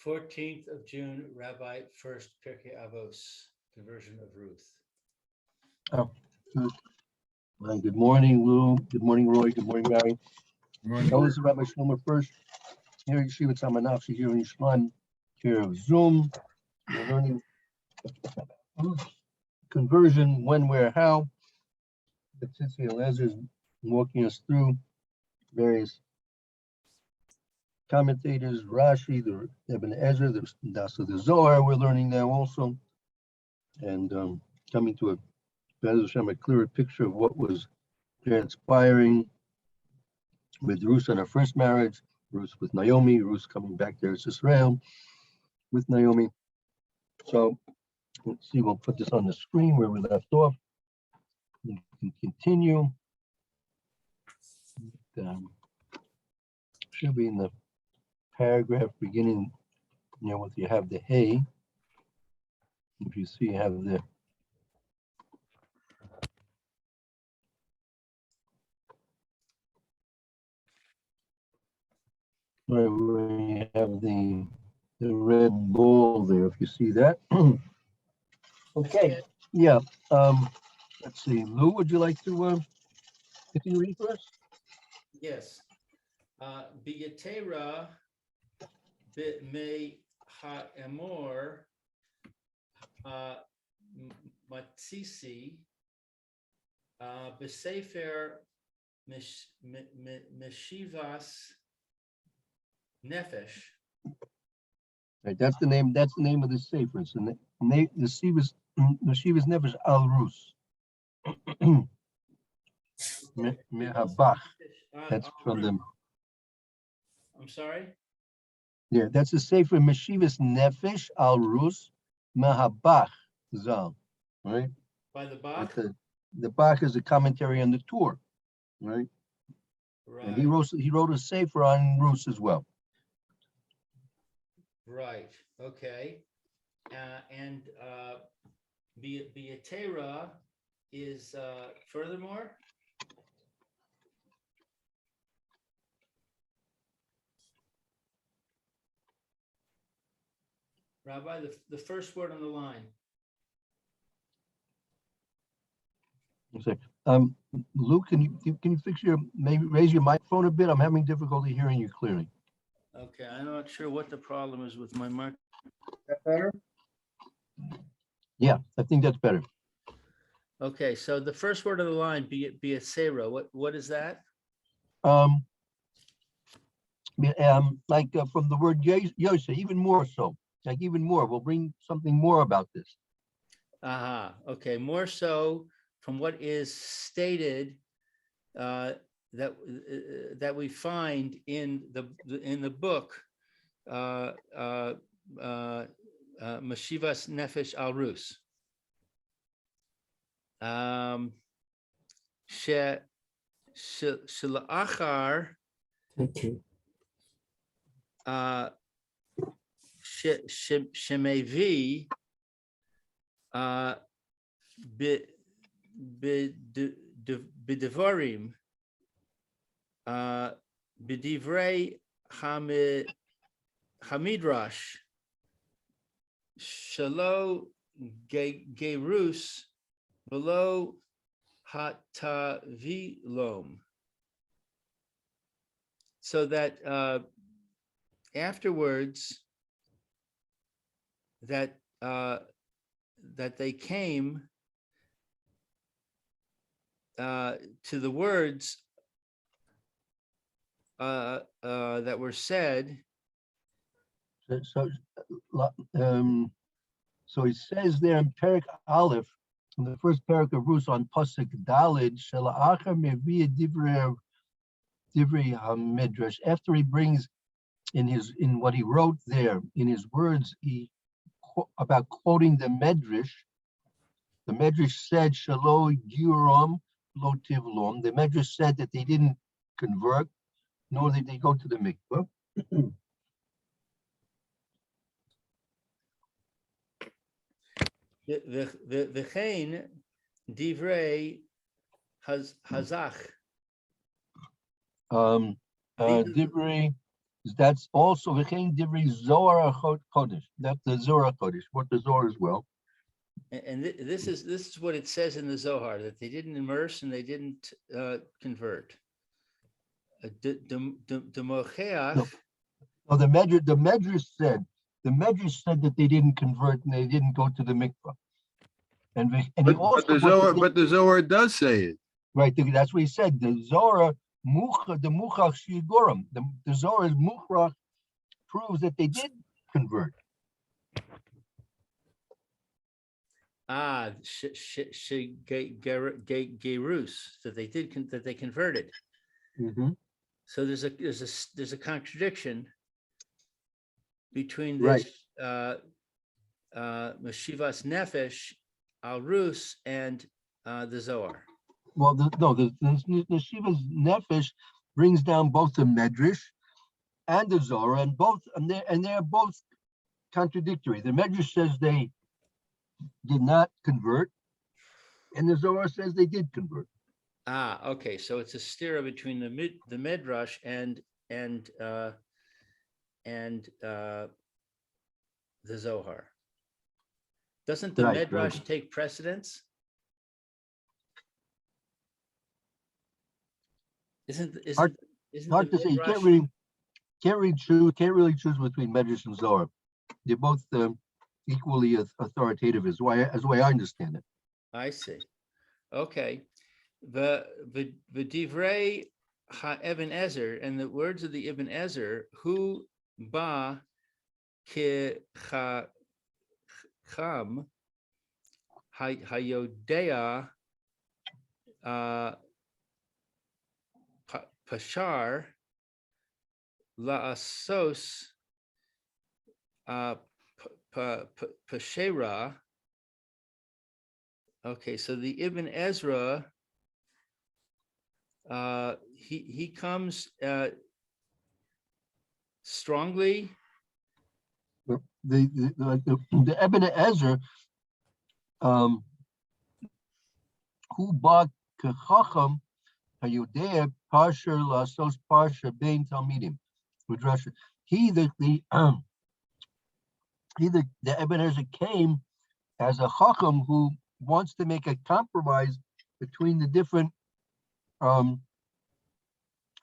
14th of June, Rabbi Furst, Pierke Avos, conversion of Ruth. Oh, good. Good morning, Lou. Good morning, Roy. Good morning, Mary. This is Rabbi Shlomo Furst. Here in Yeshiva Tamanachshi, here in Yishman, here of Zoom. We're learning conversion, when, where, how. The Tzitzi Eliezer is walking us through various commentators, Rashi, the Ibn Ezra, the Dasa the Zohar we're learning now also, and coming to a clearer picture of what was transpiring with Ruth and her first marriage, Ruth with Naomi, Ruth coming back there to Israel with Naomi. So let's see, we'll put this on the screen where we left off. We can continue. Should be in the paragraph beginning, what you have the hay. If you see, you have the where you have the red ball there, if you see that. Okay, yeah. Let's see, Lou, would you like to continue reading for us? Yes. Biyatera me ha'emor matzisi b'sefer meshivas nefesh. Right, that's the name. That's the name of the sefer. It's the Meshivas Nefesh Al Rus. Mehabach. That's from them. I'm sorry? Yeah, that's the sefer Meshivas Nefesh Al Rus Mehabach Zal. Right. By the Bach? The Bach is a commentary on the Torah, right? Right. And he wrote a sefer on Rus as well. Right. Okay. And Biyatera is furthermore. Rabbi, the first word on the line. Luke, can you fix maybe raise your microphone a bit? I'm having difficulty hearing you clearly. Okay, I'm not sure what the problem is with my mic. Is that better? Yeah, I think that's better. Okay, so the first word of the line, be a Sarah. What is that? From the word Yosef, even more so. Like even more. We'll bring something more about this. Aha. Okay, more so from what is stated that we find in the book Meshivas Nefesh Al Rus. Shelachar Shemevi B'devarim B'divrei Hamidrash Shalo Gerus Below Hatavilom. So that afterwards that they came to the words that were said. So he says there in Perik Aleph, in the first Perik of Ruth on Pasuk Dalid, Shela'achar Mevia Divrei HaMidrash. After he brings in what he wrote there in his words, about quoting the Medrash. The Medrash said Shalo Yuram Lo Tivlom. The Medrash said that they didn't convert, nor did they go to the mikveh. V'chein divrei hazach. Divrei That's also v'chein divrei Zohar Kodesh. That's the Zohar Kodesh, what the Zohar as well. And this is what it says in the Zohar, that they didn't immerse and they didn't convert. The Mocheach. No, the Medrash said that they didn't convert and they didn't go to the mikvah. And he also but the Zohar does say it. Right, that's what he said. The Zohar, the Muchach Shigorim, the Zohar's Muchach proves that they did convert. Gerus, that they did, that they converted. Mm-hmm. So there's a contradiction between Right. this Meshivas Nefesh al Rus and the Zohar. Well, the Shiva's Nefesh brings down both the Medrash and the Zohar, and they're both contradictory. The Medrash says they did not convert, and the Zohar says they did convert. Okay. So it's a stira between the Midrash and the Zohar. Doesn't the Right, Midrash right. take precedence? Isn't Hard the to say. You Midrash? can't really choose between Medrash and Zohar. They're both equally authoritative, is the way I understand it. I see. Okay. The divrei ha Ibn Ezer, and the words of the Ibn Ezer, hu ba ke cham hayodea pashar la'asos pashera. Okay, so the Ibn Ezra, he comes strongly. The Ibn Ezer, who bought kechacham hayodea parsha lasos parsha bein talmidim, he the Ibn Ezer came as a chacham who wants to make a compromise between the different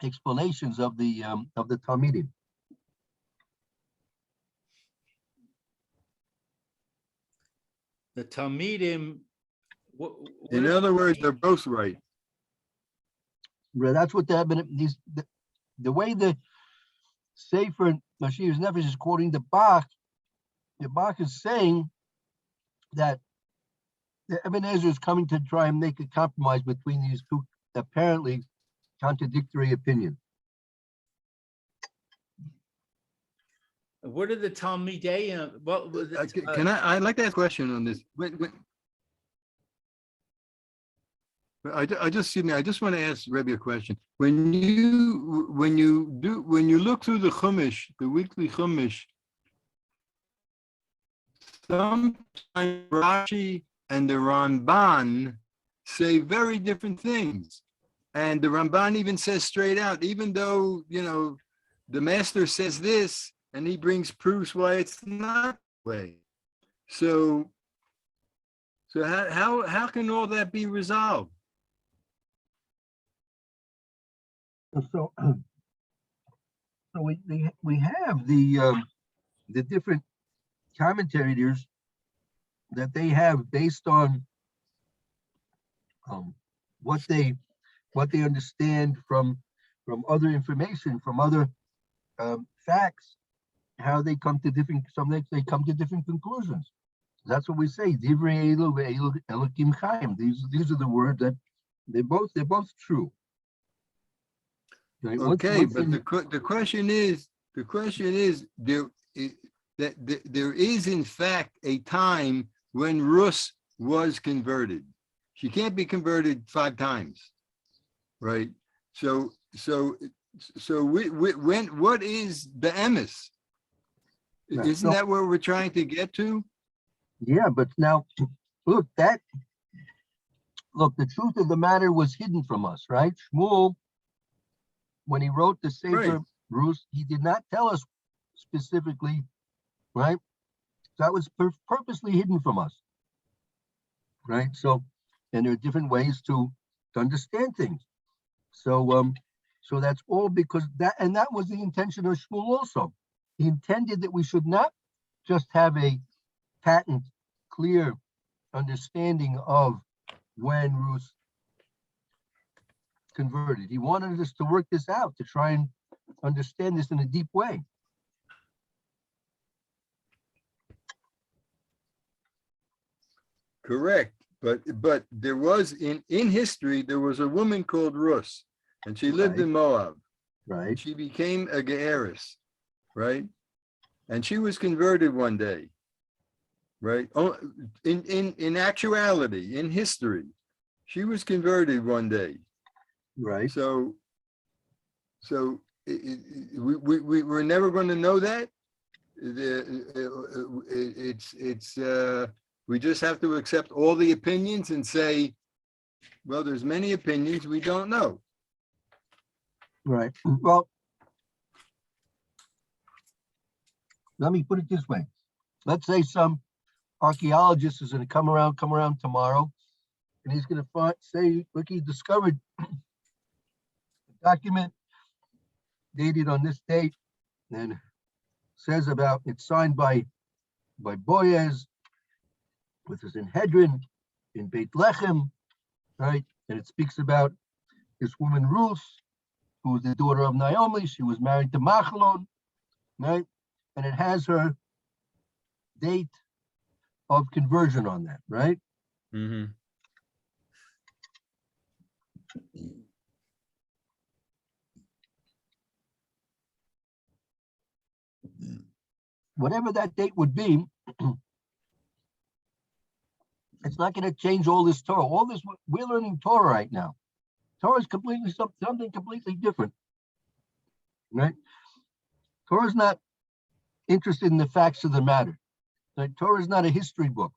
explanations of the Talmidim. The Talmidim. In other words, they're both right. That's what the way the Sefer Mashiach's Nefesh is quoting the Bach is saying that the Ibn Ezra is coming to try and make a compromise between these two apparently contradictory opinions. What are the Talmidei? Well, Can I'd like to ask a question on this. I just want to ask Rebbe a question. When you look through the Chumash, the weekly Chumash, sometimes Rashi and the Ramban say very different things. And the Ramban even says straight out, even though, the master says this, and he brings proofs why it's not that way. So how can all that be resolved? So we have the different commentators that they have based on what they understand from other information, from other facts, how they come to different conclusions. That's what we say. Divrei Elu ve'elu Elokim Chaim. These are the words that they're both true. Right? Okay, but the question is there is in fact a time when Ruth was converted. She can't be converted 5 times, right? So when what is the emes? Isn't that where we're trying to get to? Yeah, but now look, the truth of the matter was hidden from us, right? Shmuel, when he wrote the Sefer, Right. Ruth, he did not tell us specifically, right? That was purposely hidden from us, right? So, and there are different ways to understand things. So, so that's all because that, and that was the intention of Shmuel also. He intended that we should not just have a patent, clear understanding of when Ruth converted. He wanted us to work this out, to try and understand this in a deep way. Correct. But there was in history, there was a woman called Ruth, and she lived in Moab. Right. She became a Ge'eris, right? And she was converted one day, right? Oh, in actuality, in history, she was converted one day. Right. So we're never going to know that. We just have to accept all the opinions and say, well, there's many opinions we don't know. Right. Well, let me put it this way. Let's say some archaeologist is going to come around tomorrow, and he's going to say, look, he discovered a document dated on this date, and says about it's signed by Boaz with his Sanhedrin in Beit Lechem, right? And it speaks about this woman Ruth, who was the daughter of Naomi. She was married to Machlon, right? And it has her date of conversion on that, right? Mm-hmm. Whatever that date would be, it's not going to change all this Torah. All this, we're learning Torah right now. Torah is completely something completely different, right? Torah is not interested in the facts of the matter. Right? Torah is not a history book.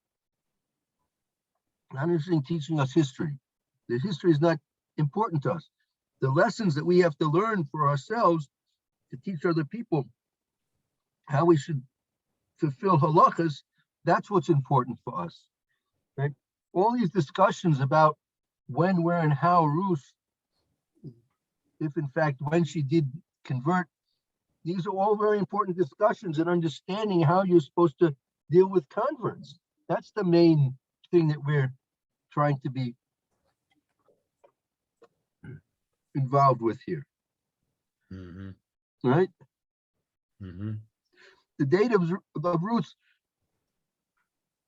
Not interested in teaching us history. The history is not important to us. The lessons that we have to learn for ourselves to teach other people how we should fulfill halachas, that's what's important for us. Right? All these discussions about when, where, and how Ruth, if in fact when she did convert, these are all very important discussions and understanding how you're supposed to deal with converts. That's the main thing that we're trying to be involved with here. Mm-hmm. Right? Mm-hmm. The date of Ruth's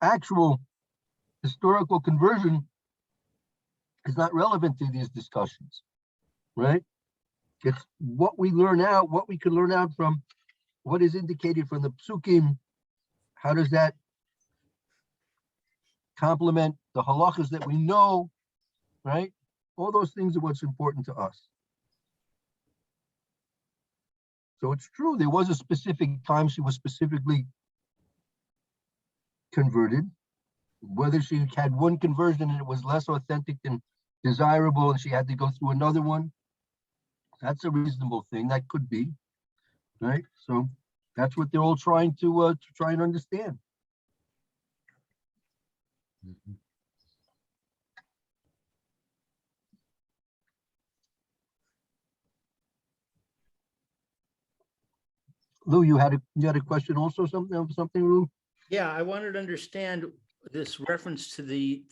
actual historical conversion is not relevant to these discussions, right? It's what we learn out, what we can learn out from what is indicated from the psukim. How does that complement the halachas that we know, right? All those things are what's important to us. So it's true, there was a specific time she was specifically converted. Whether she had one conversion and it was less authentic and desirable and she had to go through another one, that's a reasonable thing. That could be, right? So that's what they're all trying to try and understand. Mm-hmm. Lou, you had a question also, something, Lou? Yeah, I wanted to understand this reference to the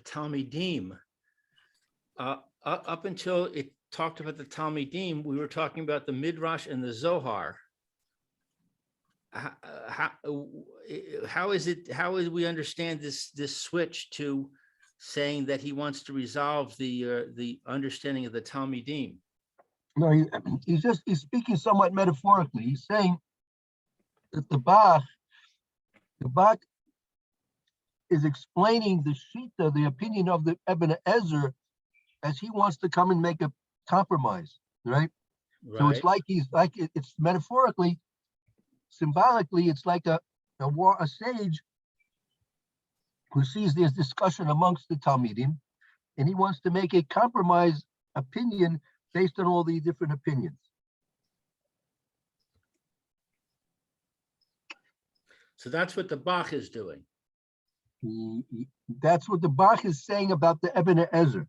Talmidim. Up until it talked about the Talmidim, we were talking about the Midrash and the Zohar. How is we understand this switch to saying that he wants to resolve the understanding of the Talmidim? No, he's speaking somewhat metaphorically. He's saying that the Bach is explaining the Shita, the opinion of the Ibn Ezra, as he wants to come and make a compromise, right? So it's like it's metaphorically, symbolically, it's like a sage who sees there's discussion amongst the Talmidim, and he wants to make a compromise opinion based on all the different opinions. So that's what the Bach is doing. That's what the Bach is saying about the Ibn Ezra.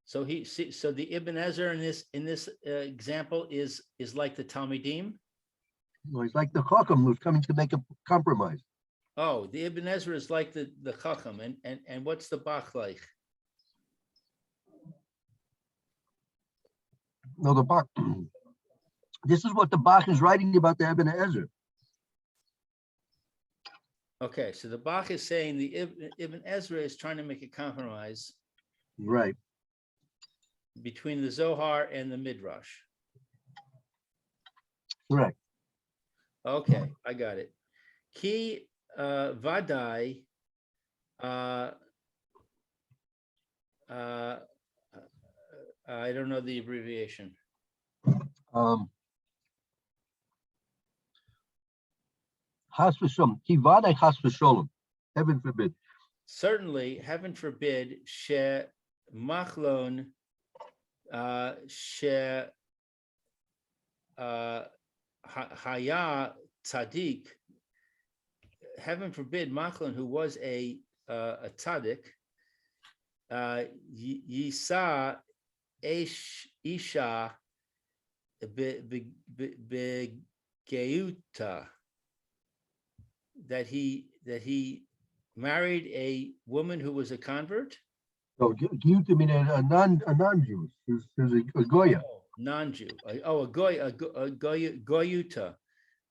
So so the Ibn Ezra in this example is like the Talmidim. No, it's like the Chacham who's coming to make a compromise. Oh, the Ibn Ezra is like the Chacham, and what's the Bach like? No, the Bach. This is what the Bach is writing about the Ibn Ezra. Okay, so the Bach is saying the Ibn Ezra is trying to make a compromise Right. between the Zohar and the Midrash. Correct. Okay, I got it. Ki vadai I don't know the abbreviation. Chas v'sholom. Ki vadai chas v'sholom. Heaven forbid. Certainly, heaven forbid, she machlon she haya tzaddik. Heaven forbid, machlon, who was a tzaddik, yisa isha begeuta, that he married a woman who was a convert. So Giyuta mean a non-Jewish. There's a Goya. Oh, non-Jew. Oh, a goyuta.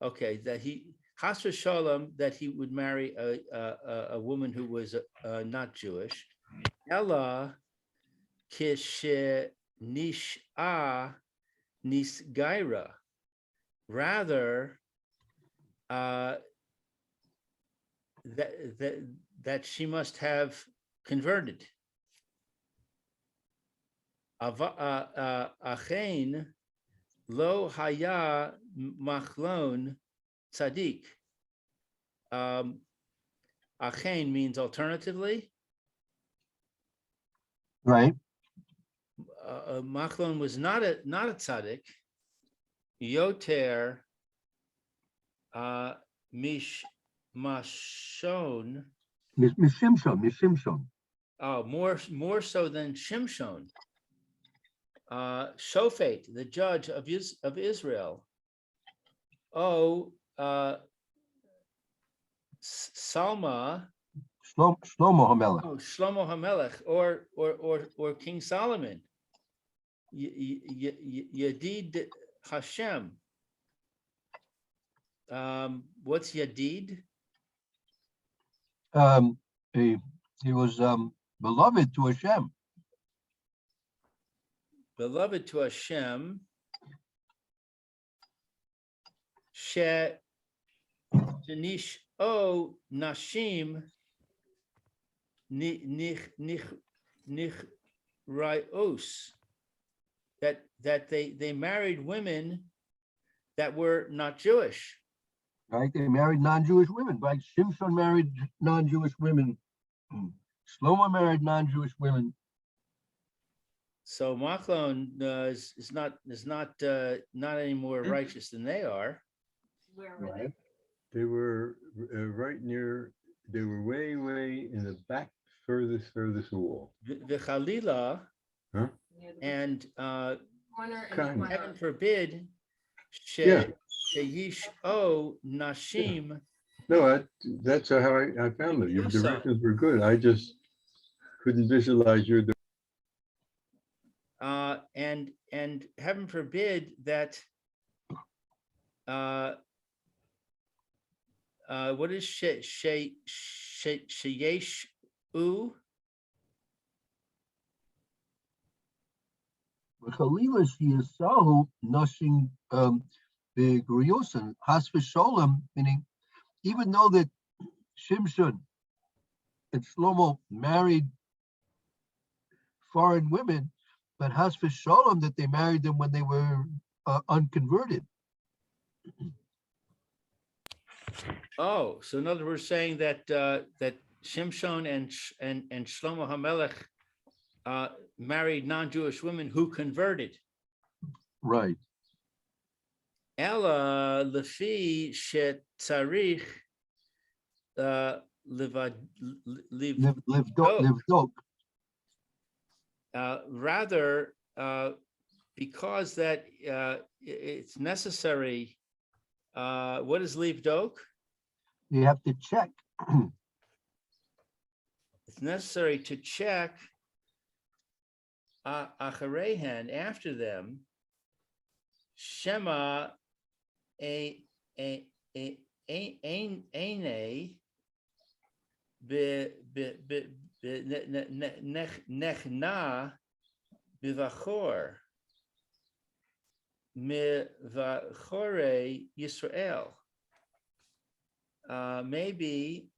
Okay, that he Chas v'sholom, that he would marry a woman who was not Jewish. Ella kishe nisha nisgaira. Rather, that she must have converted. Achein lo haya machlon tzaddik. Achein means alternatively. Right. Machlon was not a tzaddik. Yoter mishmashon. Mishimshon. Oh, more so than Shimshon. Shofet, the judge of Israel. Oh, Salma. Shlomo HaMelech. Oh, Shlomo HaMelech, or King Solomon. Yadid Hashem. What's Yadid? He was beloved to Hashem. Beloved to Hashem. She Janish O Nashim Nich Raios. That they married women that were not Jewish. Right, they married non-Jewish women. Right, Shimshon married non-Jewish women. Shlomo married non-Jewish women. So Machlon is not any more righteous than they are. Where were Right. They were right near, they were way in the back, furthest wall. V'chalila, Huh? they? Near the and corner and Kind. the heaven corner. forbid, Yeah. sheyish o nashim. No, that's how I found it. Your Yes, sir. directions were good. I just couldn't visualize your. And heaven forbid that what is sheyesh u? Chalila sheyasahu nashim begriosan has v'sholem, meaning even though that Shimshon and Shlomo married foreign women, but has v'sholem that they married them when they were unconverted. Oh, so in other words, saying that that Shimshon and Shlomo HaMelech married non-Jewish women who converted. Right. Ella lefi shetzarich Livdok. rather, because that it's necessary. What is livdok? You have to check. It's necessary to check acharehen, after them, Shema a nechna bivachor mivachore Yisrael. Maybe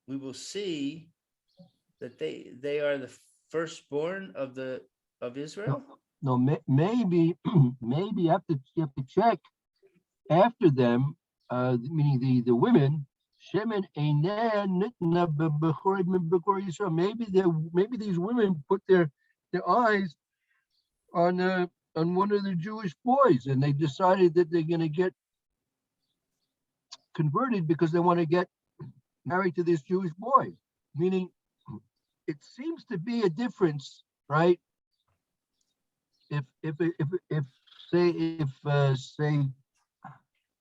we will see that they are the firstborn of Israel. No, maybe maybe you have to check after them, meaning the women. Shemen einan nitna b'chorei b'chorei Yisrael. Maybe these women put their eyes on one of the Jewish boys, and they decided that they're going to get converted because they want to get married to this Jewish boy. Meaning, it seems to be a difference, right? If say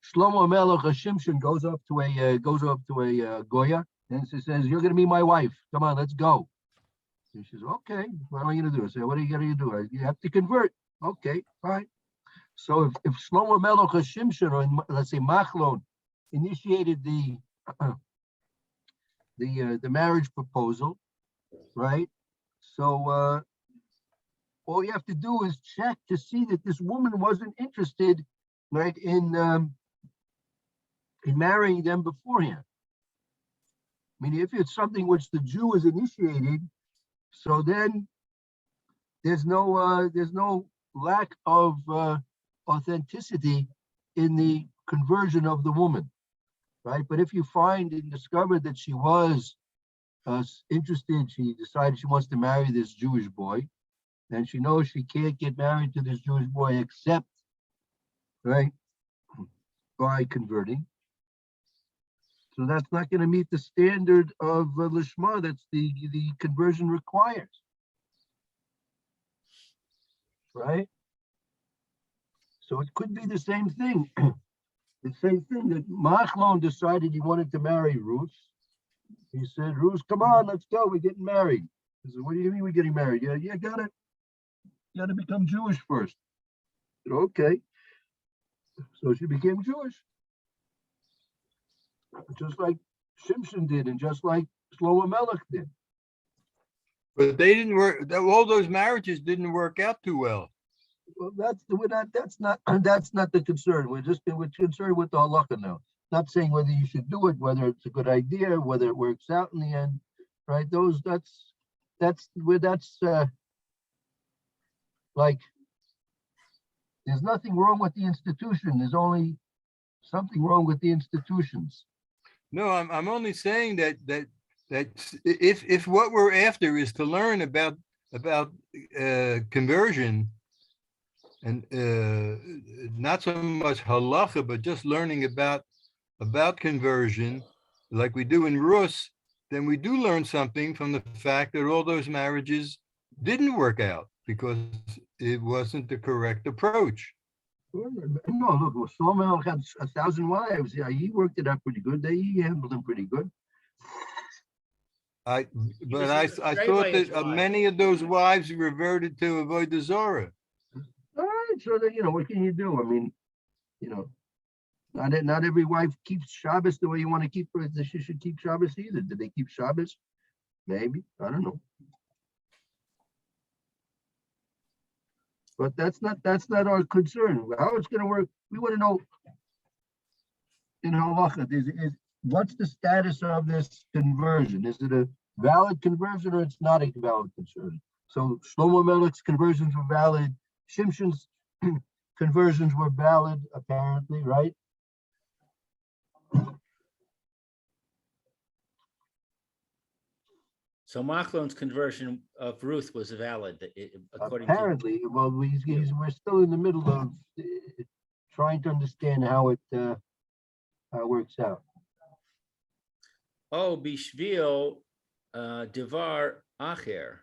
Shlomo Melech or Shimshon goes up to a Goya and she says, "You're going to be my wife. Come on, let's go." And she says, "Okay, what am I going to do?" I say, "What are you going to do? You have to convert." Okay, fine. So if Shlomo Melech or Shimshon, or let's say Machlon, initiated the marriage proposal, right? So all you have to do is check to see that this woman wasn't interested, right, in marrying them beforehand. I mean, if it's something which the Jew is initiated, so then there's no lack of authenticity in the conversion of the woman, right? But if you find and discover that she was interested, she decided she wants to marry this Jewish boy, and she knows she can't get married to this Jewish boy except, right, by converting. So that's not going to meet the standard of Lishma that's the conversion requires, right? So it could be the same thing. The same thing that Machlon decided he wanted to marry Ruth. He said, "Ruth, come on, let's go. We're getting married." He said, "What do you mean we're getting married?" "Yeah, you gotta become Jewish first." I said, "Okay." So she became Jewish, just like Shimshon did, and just like Shlomo Melech did. But they didn't work. All those marriages didn't work out too well. Well, that's not the concern. We're concerned with the halacha now. Not saying whether you should do it, whether it's a good idea, whether it works out in the end, right? Like, there's nothing wrong with the institution. There's only something wrong with the institutions. No, I'm only saying that if what we're after is to learn about conversion, and not so much halacha, but just learning about conversion, like we do in Rus, then we do learn something from the fact that all those marriages didn't work out because it wasn't the correct approach. No, look, Shlomo had 1,000 wives. Yeah, he worked it out pretty good. He handled them pretty good. I was thought by his that wives. many of those wives reverted to Avodah Zarah. All right, so then, what can you do? I mean, not every wife keeps Shabbos the way you want to keep her. She should keep Shabbos either. Did they keep Shabbos? Maybe, I don't know. But that's not our concern. How it's going to work, we want to know in halacha is what's the status of this conversion? Is it a valid conversion or it's not a valid conversion? So Shlomo Melech's conversions were valid. Shimshon's conversions were valid, apparently, right? So Machlon's conversion of Ruth was valid, according Apparently, well, we're still in the middle of trying to understand how it works out. Oh, bishvil devar acher,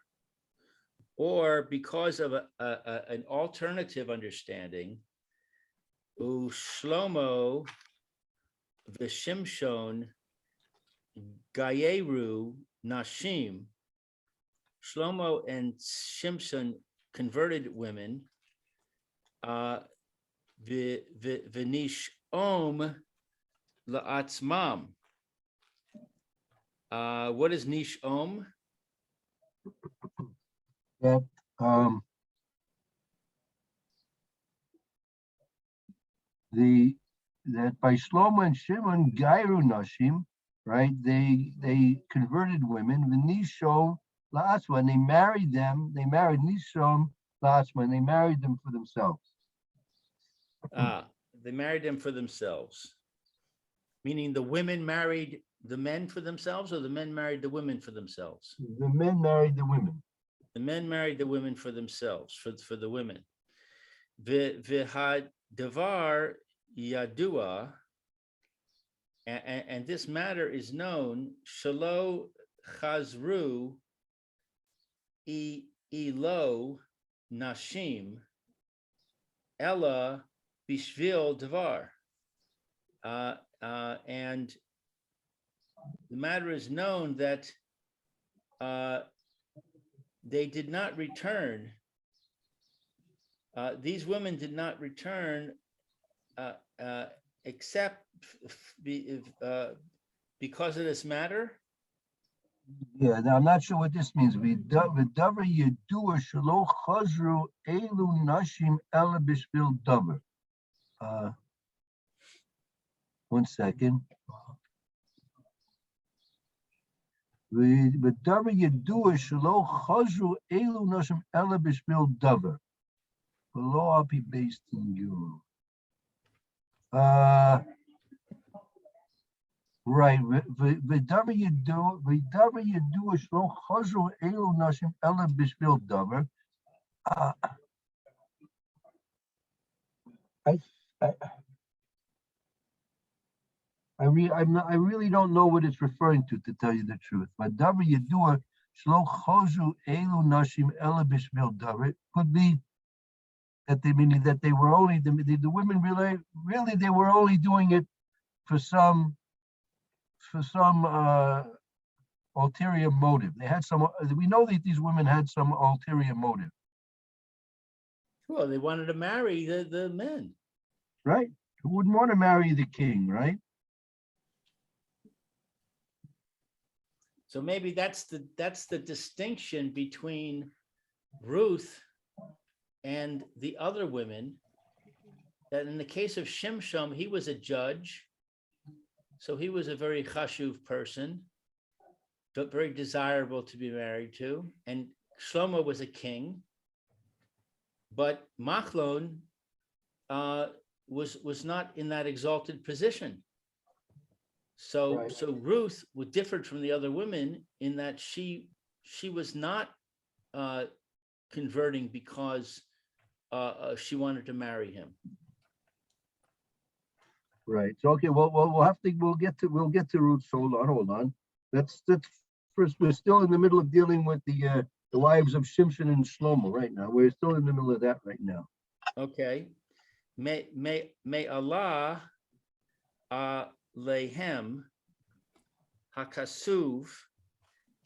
or because of an alternative understanding, u Shlomo v'Shimshon gayeru nashim. Shlomo and Shimshon converted women. V'nish om la'atzmam. What is nish om? That that by Shlomo and Shimon Gairu Nashim, right? They converted women. V'nishom la'atzma, and they married them. They married Nishom la'atzma, and they married them for themselves. They married them for themselves. Meaning the women married the men for themselves, or the men married the women for themselves? The men married the women. The men married the women for themselves, for the women. V'had devar yadua, and this matter is known. Shalo chazru ilo nashim ella bishvil devar, and the matter is known that they did not return. These women did not return except because of this matter. Yeah, now I'm not sure what this means. V'davar yedua shelo chazru elu nashim ela bishvil davar. One second. V'davar yedua shelo chazru elu nashim ela bishvil davar. Below I'll be based in Euro. Right. V'davar yedua shelo chazru elu nashim ela bishvil davar. I really don't know what it's referring to tell you the truth. But davar yedua shelo chazru elu nashim ela bishvil davar could be that they meaning that they were only the women really they were only doing it for some ulterior motive. They had some. We know that these women had some ulterior motive. Well, they wanted to marry the men. Right? Who wouldn't want to marry the king, right? So maybe that's the distinction between Ruth and the other women. That in the case of Shimshon, he was a judge, so he was a very chashuv person, but very desirable to be married to. And Shlomo was a king, but Machlon was not in that exalted position. So Right. so Ruth was different from the other women in that she was not converting because she wanted to marry him. Right. So okay. Well, we'll get to Ruth. So hold on. That's first. We're still in the middle of dealing with the wives of Shimshon and Shlomo right now. We're still in the middle of that right now. Okay. May Allah lehem hakasuv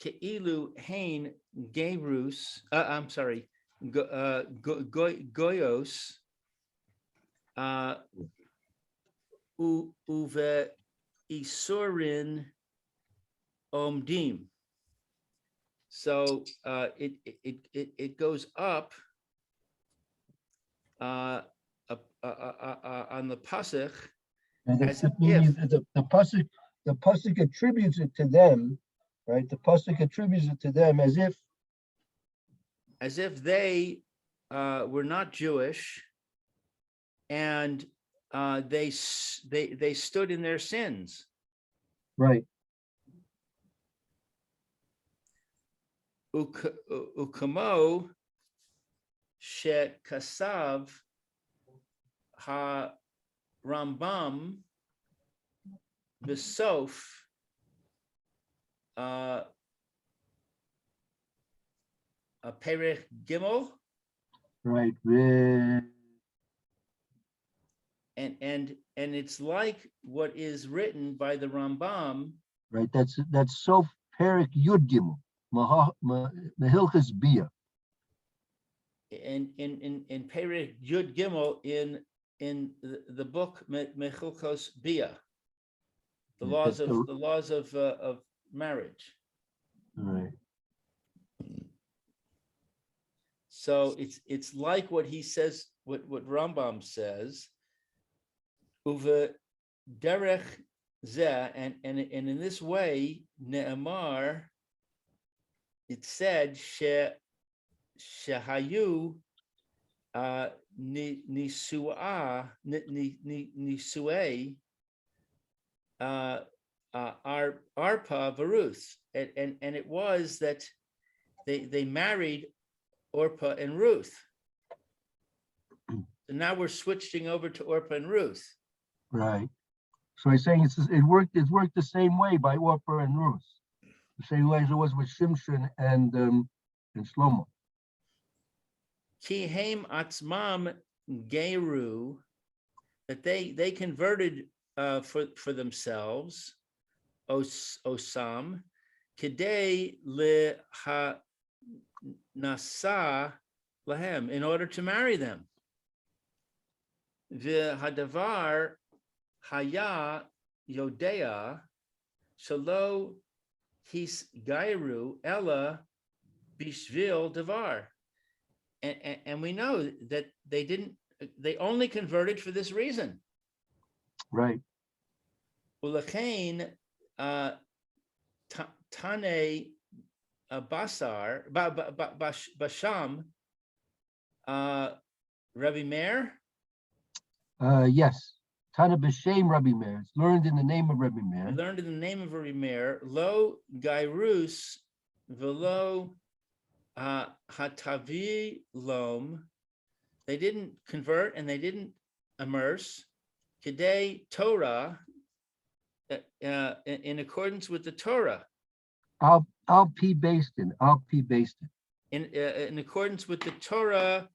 keilu hein gerus. I'm sorry, goyos uve isurin omdim. So it goes up on the pasuk. And As the if- the pasuk attributes it to them, right? The pasuk attributes it to them as if they were not Jewish, and they stood in their sins. right. Ukamo she kasav ha Rambam Besof Perech Gimel, Right. and it's like what is written by the Rambam. Right. That's Sof Perik Yud Gimel. Mehilchas Bia. In Perech Yud Gimel in the book Mechilkos Bia, the laws of marriage. Right. So it's like what he says, what Rambam says, uve derech zeh, and in this way, ne'emar, it said shehayu nisuei arpa v'Ruth, and it was that they married Orpah and Ruth. So now we're switching over to Orpah and Ruth. Right. So he's saying it worked the same way by Orpah and Ruth. The same way as it was with Shimshon and Shlomo. Ki heim atzmam geru, that they converted for themselves, osam, kedei le ha nasa lahem, in order to marry them. V'hadavar haya yodea shelo his gairu ella bishvil davar, and we know that they only converted for this reason. Right. Ulachain tane basar basham Rabbi Meir. Yes. Tana b'shem Rabbi Meir. It's learned in the name of Rabbi Meir. Learned in the name of Rabbi Meir. Lo gairus velo hatavi lom. They didn't convert and they didn't immerse. Kedei Torah, in accordance with the Torah. Al P based in. In accordance with the Torah,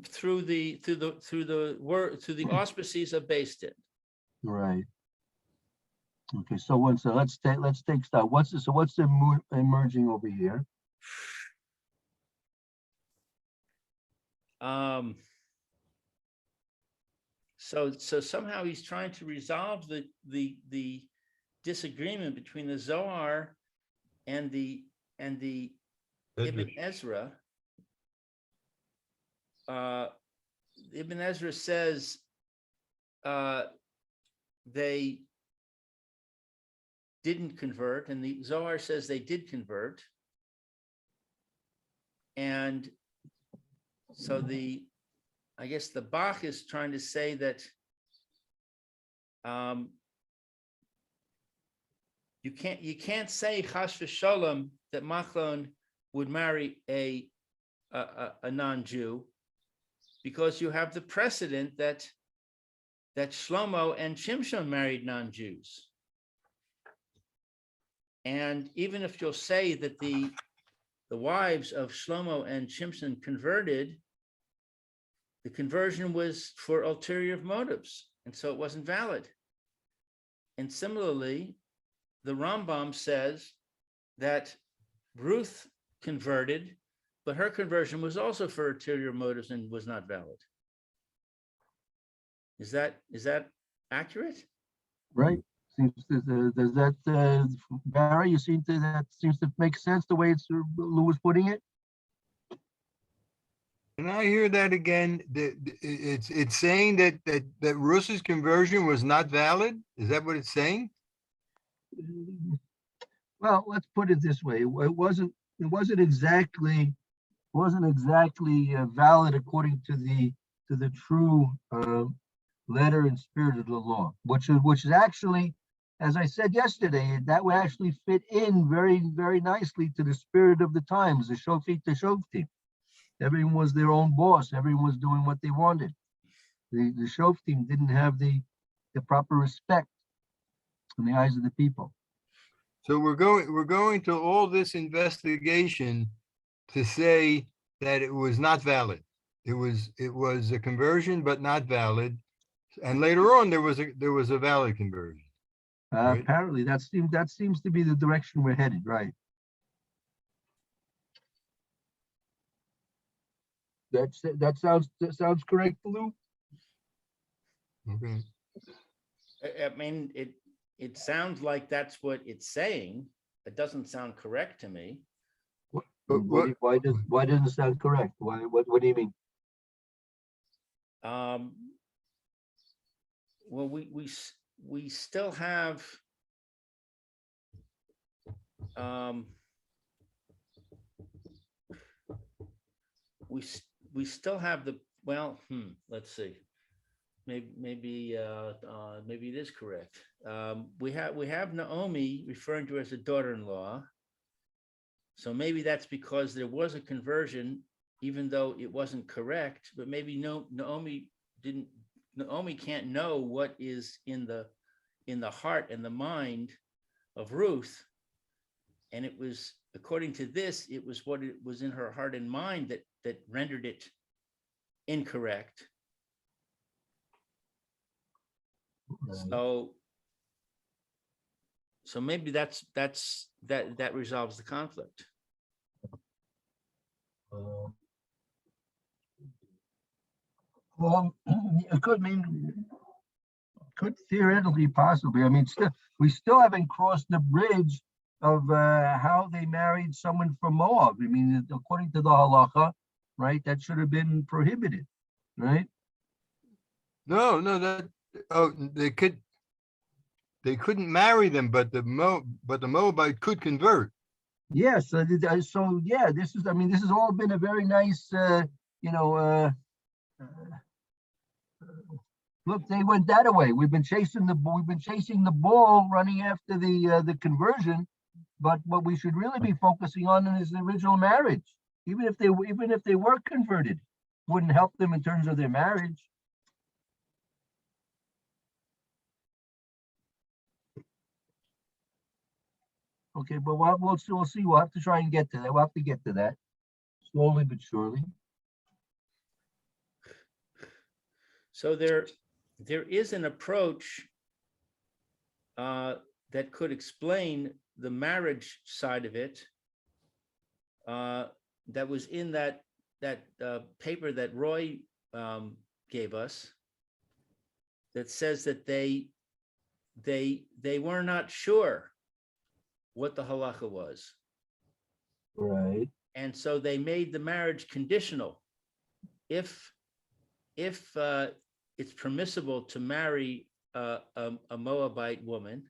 through the word, through the auspices of based in. Right. Okay. So let's take stock. What's the emerging over here? So somehow he's trying to resolve the disagreement between the Zohar and the Ibn Ezra. Ibn Ezra says they didn't convert, and the Zohar says they did convert. And so I guess the Bach is trying to say that you can't say chas v'sholom that Machlon would marry a non-Jew, because you have the precedent that Shlomo and Shimshon married non-Jews. And even if you'll say that the wives of Shlomo and Shimshon converted, the conversion was for ulterior motives, and so it wasn't valid. And similarly, the Rambam says that Ruth converted, but her conversion was also for ulterior motives and was not valid. Is that accurate? Right. Does that Barry? You seem to that seems to make sense the way Lou was putting it. Can I hear that again? It's saying that Ruth's conversion was not valid. Is that what it's saying? Well, let's put it this way: it wasn't exactly valid according to the true letter and spirit of the law, which is actually, as I said yesterday, that would actually fit in very, very nicely to the spirit of the times, the shofit to shoftim. Everyone was their own boss. Everyone was doing what they wanted. The Shoftim didn't have the proper respect in the eyes of the people. So we're going to all this investigation to say that it was not valid. It was a conversion, but not valid. And later on, there was a valid conversion. Right. Apparently, that seems to be the direction we're headed, right? That sounds correct, Lou? Okay. I mean, it sounds like that's what it's saying. It doesn't sound correct to me. But Why doesn't it sound correct? What do you mean? Well, we still have we still have the, well, let's see. Maybe it is correct. We have Naomi referring to her as a daughter-in-law. So maybe that's because there was a conversion, even though it wasn't correct, but maybe Naomi can't know what is in the heart and the mind of Ruth. And it was, according to this, it was what it was in her heart and mind that rendered it incorrect. So maybe that resolves the conflict. Well, it could theoretically possibly. I mean, we still haven't crossed the bridge of how they married someone from Moab. I mean, according to the halacha, right? That should have been prohibited, right? No, they couldn't marry them, but the Moabite could convert. Yeah. So yeah, this has all been a very nice, look, they went that way. We've been chasing the ball, running after the conversion, but what we should really be focusing on is the original marriage. Even if they were converted, wouldn't help them in terms of their marriage. Okay, but we'll see. We'll have to try and get to that. We'll have to get to that slowly but surely. So there is an approach that could explain the marriage side of it that was in that paper that Roy gave us, that says that they were not sure what the halacha was. Right. And so they made the marriage conditional. If it's permissible to marry a Moabite woman,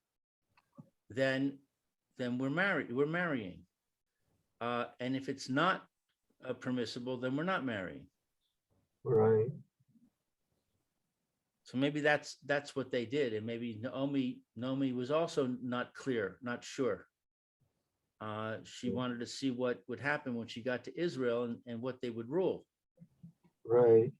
then we're marrying. And if it's not permissible, then we're not marrying. Right. So maybe that's what they did, and maybe Naomi was also not clear, not sure. She wanted to see what would happen when she got to Israel and what they would rule. Right.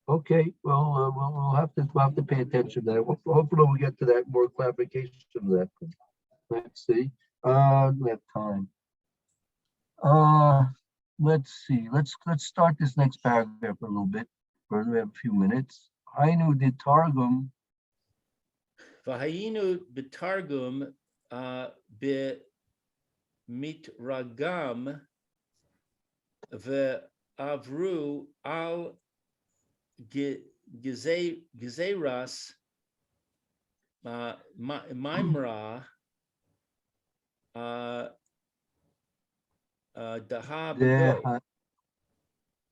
Okay. Well, we'll have to pay attention to that. Hopefully, we'll get to that more clarification of that. Let's see. We have time. Let's see. Let's start this next paragraph a little bit further. We have a few minutes. Hainu de Targum. V'hayinu b'targum b'mitragam v'avru al gezeras maimra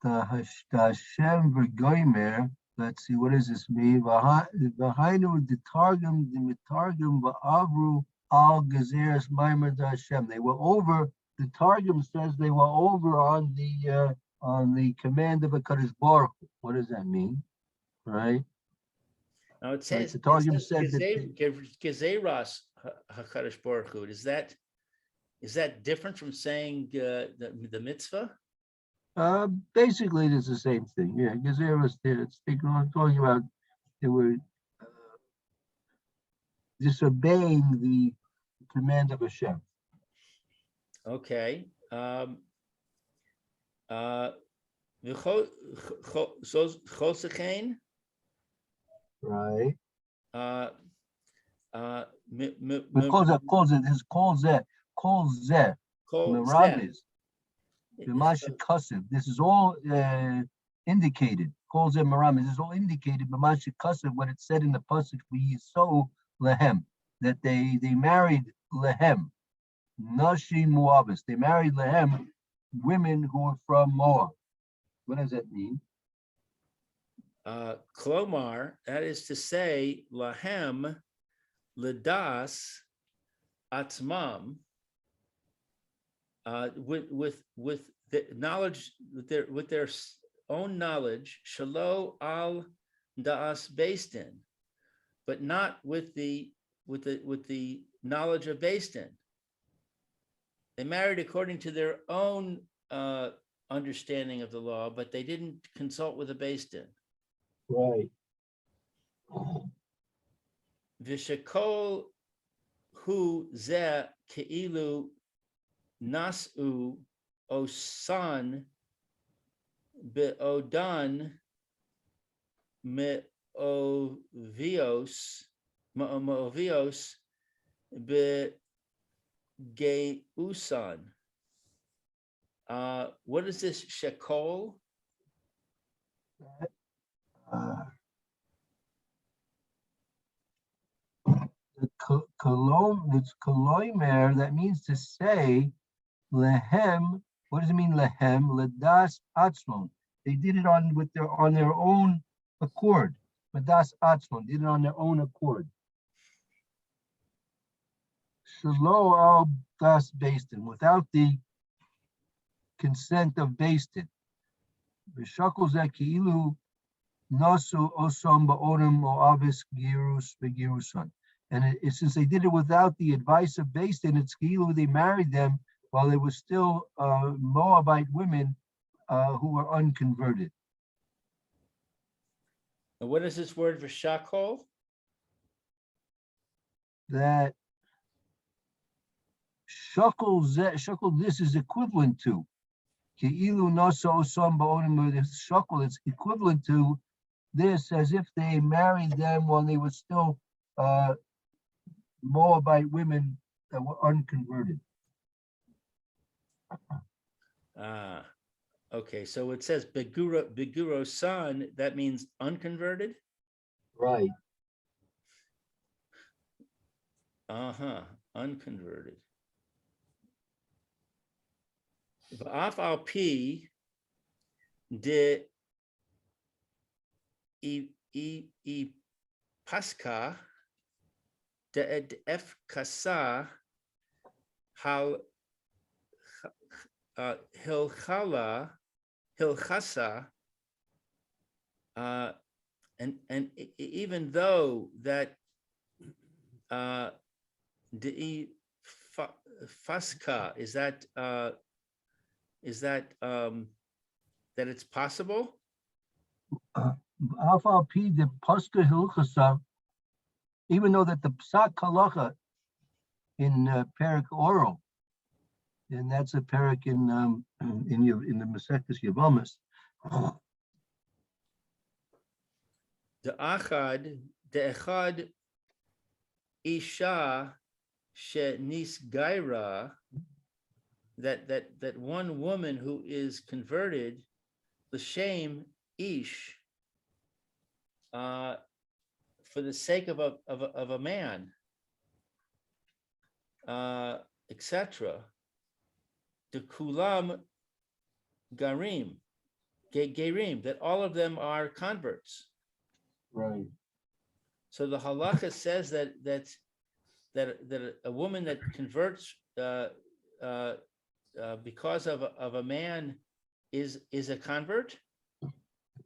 the Hashem v'goymer. Let's see, what does this mean? V'hainu the targum v'avru al gezeres maimer Hashem. They were over. The targum says they were over on the command of a Kadosh Baruch Hu. What does that mean? Right. Now it says, the targum said that gezeras HaKadosh Baruch Hu. Is that different from saying the mitzvah? Basically, it's the same thing. Yeah, because talking about they were disobeying the command of Hashem. Okay. Chosechein, Right. uh, But calls it Meramis, B'masha Kasev. This is all indicated. Calls it Meramis. This is all indicated. B'masha Kasev, what it said in the pasuk so lehem, that they married lehem, Nashi Moabis. They married lehem, women who were from Moab. What does that mean? Klomar, that is to say, lahem, ledas, atzmam, with the knowledge, with their own knowledge, shalo al daas based in, but not with the knowledge of based in. They married according to their own understanding of the law, but they didn't consult with a based in. Right. V'shekol hu zeh keilu nasu osan be'odan me'ovios be'geusan. What is this shekol? It's koloimer, that means to say, lehem, what does it mean, lehem? Ledas atzmon. They did it on their own accord. Ledas atzmon, did it on their own accord. Shelo al das bastin, without the consent of bastin. V'shakol zeh ki'ilu nasu osam ba'orim mo'avis girus begirusan. And since they did it without the advice of bastin, it's ki'ilu they married them while they were still Moabite women who were unconverted. And what is this word for shakol? That shakol this is equivalent to ki'ilu nasa osam ba'orim. This shakol is equivalent to this, as if they married them while they were still Moabite women that were unconverted. Okay, so it says beguro son, that means unconverted? Right. Unconverted. V'af al pi de I paska de ef kasa hal hilchasa, and even though that de faska is that that it's possible. Alpha P the Paska Hilchasa, even though that the Psak Halacha in Pierke oral, and that's a Pierke in the Masechtas Yevamos. The echad isha shenis gaira, that one woman who is converted, l'shem ish, for the sake of a man, etc. The kulam gerim, that all of them are converts. Right. So the halacha says that a woman that converts because of a man is a convert.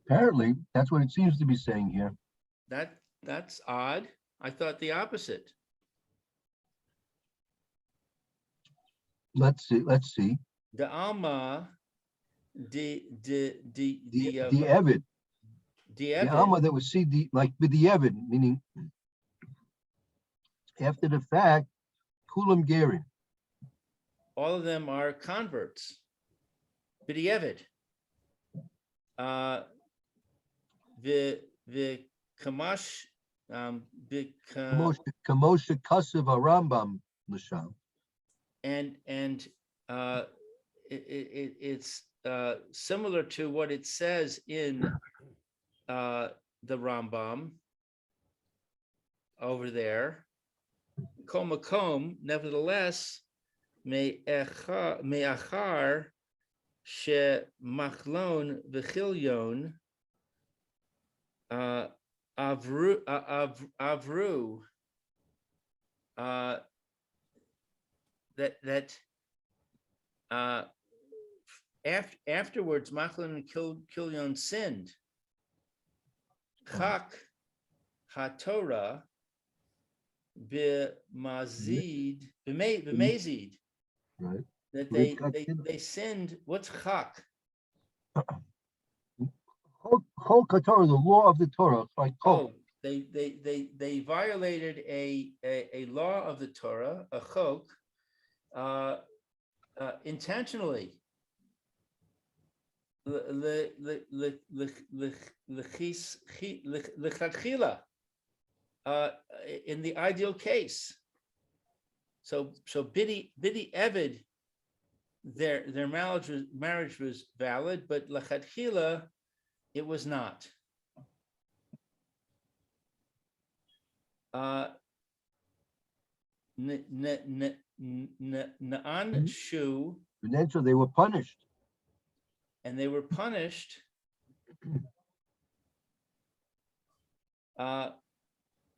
Apparently, that's what it seems to be saying here. That's odd. I thought the opposite. Let's see. The Alma the Evid, the Evid, Alma that was see the like with the Evid, meaning after the fact, Kulam Gerin. all of them are converts. B'di'evid. The Kamash, Kamosha Kasav Rambam Lasham. and it's similar to what it says in the Rambam over there. Komakom, nevertheless, me'achar she machlon v'chilyon avru afterwards machlon and Kilyon sinned. Chak haTorah b'mazid b'mazid, Right. that They got they sinned. What's chak? Chol Torah, the law of the Torah, like Chol. Oh, they violated a law of the Torah, a chok, intentionally. Lechatchila, in the ideal case. So Bidi Evid, their marriage was valid, but lechatchila it was not. Na'an shu, And then so they were punished. and they were punished.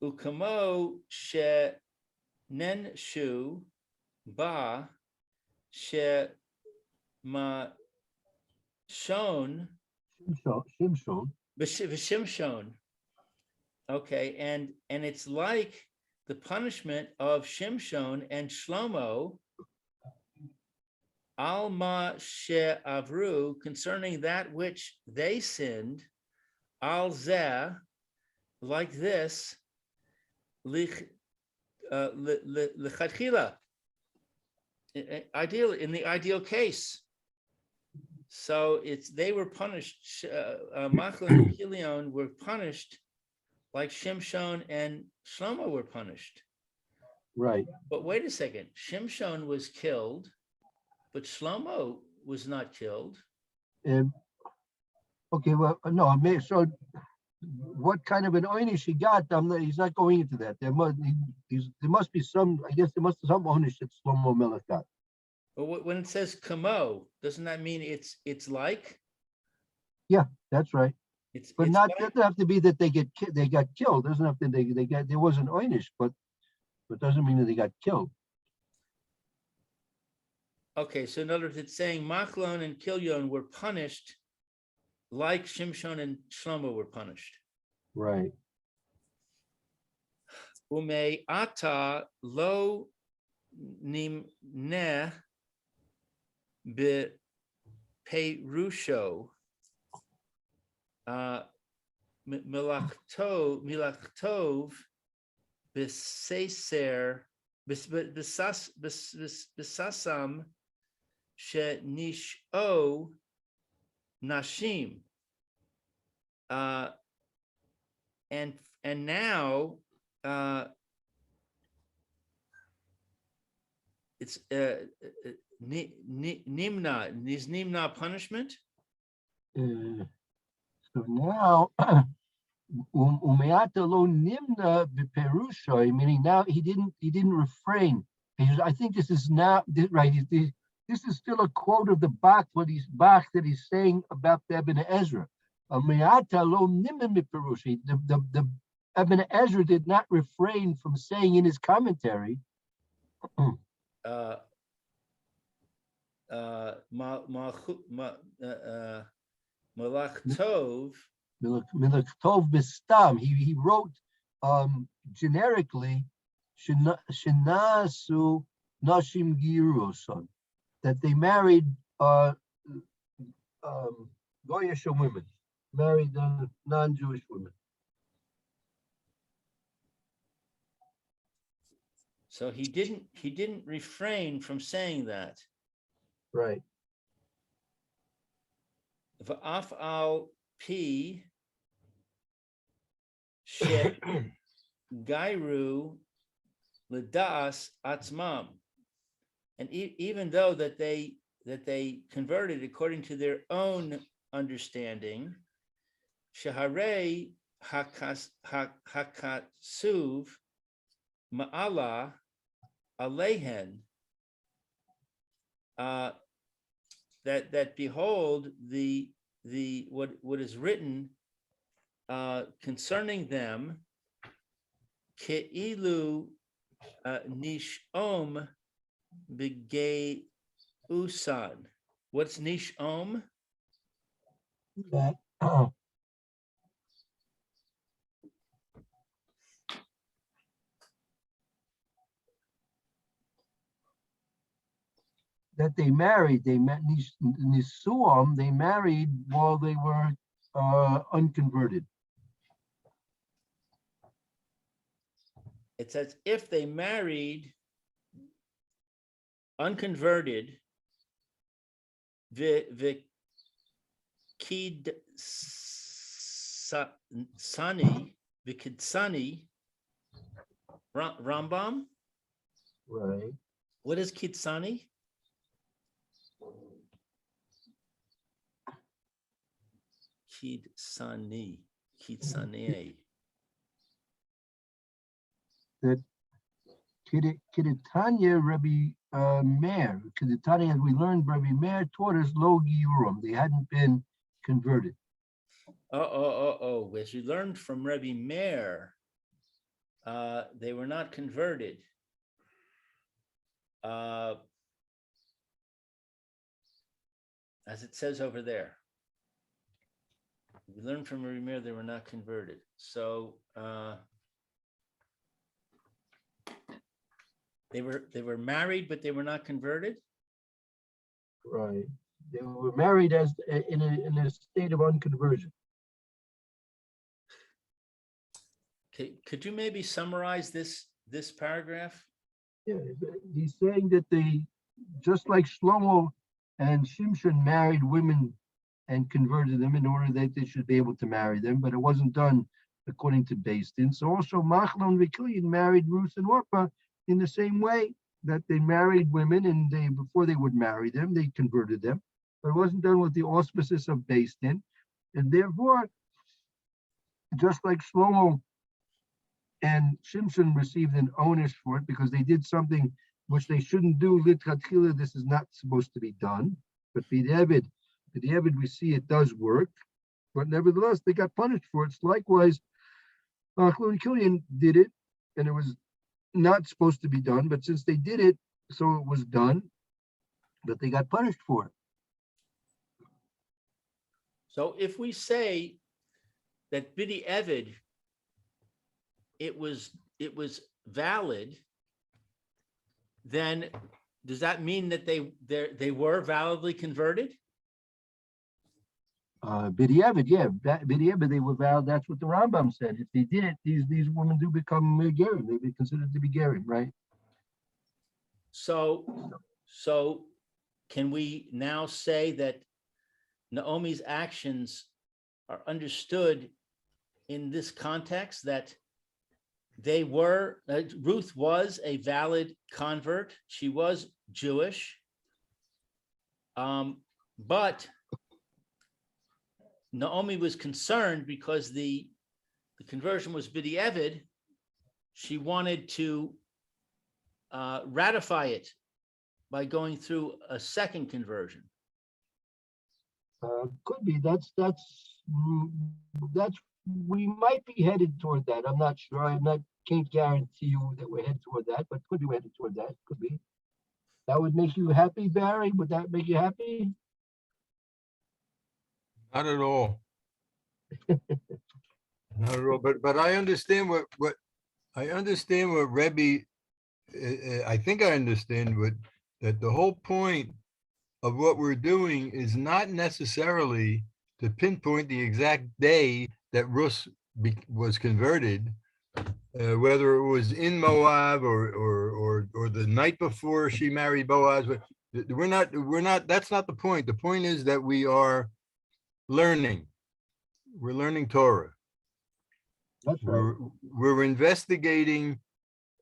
Ukamo she nen shu ba she ma shon Shimshon. v'shimshon. Okay, and it's like the punishment of Shimshon and Shlomo Alma she avru, concerning that which they sinned, al zeh, like this, lechatchila, ideal, in the ideal case. So they were punished. Machlon and Kilion were punished like Shimshon and Shlomo were punished. Right. But wait a second, Shimshon was killed, but Shlomo was not killed. And okay, well, no, I may. So, what kind of an oynish he got? He's not going into that. There must be some. I guess there must be some oynish that Shlomo Melech got. But when it says kamo, doesn't that mean it's like? Yeah, that's right. But It's not like, doesn't have to be that they got killed. Doesn't have to they got there was an oynish, but doesn't mean that they got killed. okay, so in other words, it's saying Machlon and Kilion were punished like Shimshon and Shlomo were punished. Right. Ume ata lo nimneh be perusho milachtov beseser besasam shenisho nashim, and now it's nimna, is nimna punishment? So now umeata lo nimna beperusha, meaning now he didn't refrain. I think this is now right. This is still a quote of the Bach, that he's saying about the Ibn Ezra. Umeata lo nimna beperusha. The Ibn Ezra did not refrain from saying in his commentary. Malach Tov. Milach Tov Bistam. He wrote generically, Shinasu Nashim Giruson, that they married Goyish women, married non-Jewish women. So he didn't refrain from saying that. Right. V'af al pi she gairu l'das atzmam. And even though that they converted according to their own understanding, shaharei hakasuv ma'ala alehen, that behold the what is written concerning them, ke'ilu nishom b'gei usan. What's nishom? That that they married, they met Nisuam, they married while they were unconverted. It says if they married unconverted, the kid sani, the kidsani, Rambam. Right. What is kidsani? Kidsani, kidsani. That Kidditanya Rabbi Meir, Kidditanya, as we learned, Rabbi Meir taught us lo giurim. They hadn't been converted. As you learned from Rebbe Meir, they were not converted. As it says over there. We learned from Rebbe Meir they were not converted. So they were married, but they were not converted. Right. They were married as in a state of unconversion. Could you maybe summarize this paragraph? Yeah, he's saying that they, just like Shlomo and Shimshon married women and converted them in order that they should be able to marry them, but it wasn't done according to Beis Din. So also Machlon and Vikilian married Ruth and Orpah in the same way that they married women, and they, before they would marry them, they converted them, but it wasn't done with the auspices of Beis Din. And therefore, just like Shlomo and Shimshon received an onus for it because they did something which they shouldn't do. Litchatchila, this is not supposed to be done. But b'diavad we see it does work. But nevertheless, they got punished for it. So likewise, Machlon Kilian did it, and it was not supposed to be done. But since they did it, so it was done. But they got punished for it. So if we say that b'diavad, it was valid, then does that mean that they were validly converted? B'diavad, yeah, b'diavad they were valid. That's what the Rambam said. If they did it, these women do become gerim. They be considered to be gerim, right? So can we now say that Naomi's actions are understood in this context, that they were, Ruth was a valid convert. She was Jewish. But Naomi was concerned because the conversion was b'diavad. She wanted to ratify it by going through a second conversion. Could be. That's we might be headed toward that. I'm not sure. Can't guarantee you that we're headed toward that, but could be headed toward that. Could be. That would make you happy, Barry? Would that make you happy? Not at all. Not at all. But I understand what Rebbe. I think I understand that the whole point of what we're doing is not necessarily to pinpoint the exact day that Ruth was converted, whether it was in Moab or the night before she married Boaz. We're not, that's not the point. The point is that we are learning. We're learning Torah. That's right. We're investigating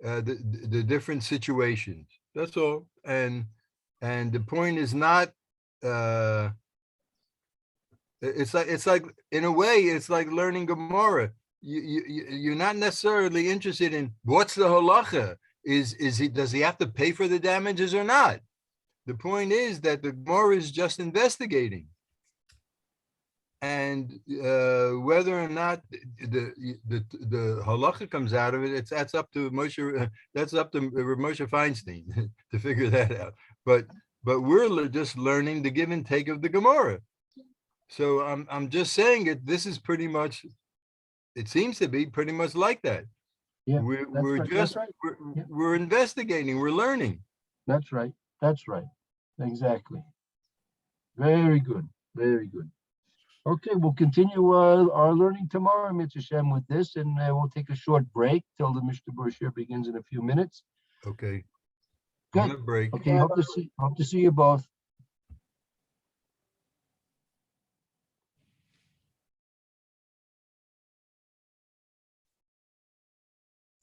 the different situations. That's all. And the point is not, it's like in a way, it's like learning Gemara. You're not necessarily interested in what's the halacha. Does he have to pay for the damages or not? The point is that the Gemara is just investigating. And whether or not the halacha comes out of it, that's up to Moshe. That's up to Moshe Feinstein to figure that out. But we're just learning the give and take of the Gemara. So I'm just saying it. This is pretty much. It seems to be pretty much like that. Yeah, We're right, just right. Yeah. we're investigating. We're learning. That's right. That's right. Exactly. Very good. Very good. Okay, we'll continue our learning tomorrow, Mitzvah Shem, with this, and we'll take a short break till the Mishnah Berurah begins in a few minutes. Okay. Good. On a break. Okay, hope to see you both.